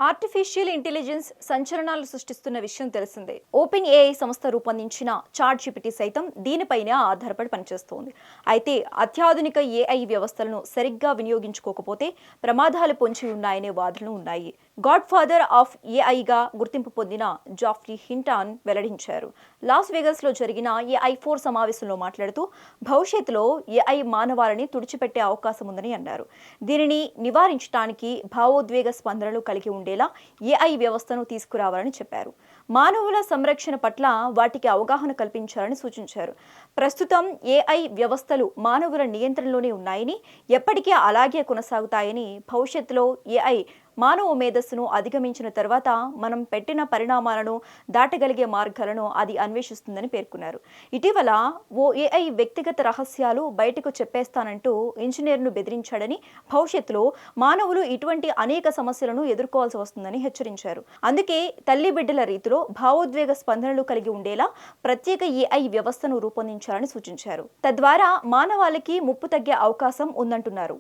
Artificial intelligence సంచలనాలు సృష్టిస్తున్న విషయం తెలిసిందే. Open AI సంస్థ రూపొందించిన చాట్ జీపీటీ సైతం దీనిపైనే ఆధారపడి పనిచేస్తోంది. అయితే అత్యాధునిక ఏఐ వ్యవస్థలను సరిగ్గా వినియోగించుకోకపోతే ప్రమాదాలు పొంచి ఉన్నాయనే వాదనలు ఉన్నాయి. గాడ్ ఫాదర్ ఆఫ్ ఏఐగా గుర్తింపు పొందిన జాఫ్రీ హింటాన్ వెల్లడించారు. లాస్ వేగస్ లో జరిగిన ఏఐ4 సమావేశంలో మాట్లాడుతూ భవిష్యత్తులో ఏఐ మానవాళిని తుడిచిపెట్టే అవకాశం ఉందని అన్నారు. దీనిని నివారించడానికి భావోద్వేగ స్పందనలు కలిగి ఉండేలా ఏఐ వ్యవస్థను తీసుకురావాలని చెప్పారు. మానవుల సంరక్షణ పట్ల వాటికి అవగాహన కల్పించాలని సూచించారు. ప్రస్తుతం ఏఐ వ్యవస్థలు మానవుల నియంత్రణలోనే ఉన్నాయని, ఎప్పటికీ అలాగే కొనసాగుతాయని, భవిష్యత్తులో ఏఐ మానవ మేధస్సును అధిగమించిన తర్వాత మనం పెట్టిన పరిణామాలను దాటగలిగే మార్గాలను అది అన్వేషిస్తుందని పేర్కొన్నారు. ఇటీవల ఓ ఏఐ వ్యక్తిగత రహస్యాలు బయటకు చెప్పేస్తానంటూ ఇంజనీర్ను బెదిరించాడని, భవిష్యత్తులో మానవులు ఇటువంటి అనేక సమస్యలను ఎదుర్కోవాల్సి వస్తుందని హెచ్చరించారు. అందుకే తల్లి బిడ్డల రీతిలో భావోద్వేగ స్పందనలు కలిగి ఉండేలా ప్రత్యేక ఏఐ వ్యవస్థను రూపొందించాలని సూచించారు. తద్వారా మానవాళికి ముప్పు తగ్గే అవకాశం ఉందంటున్నారు.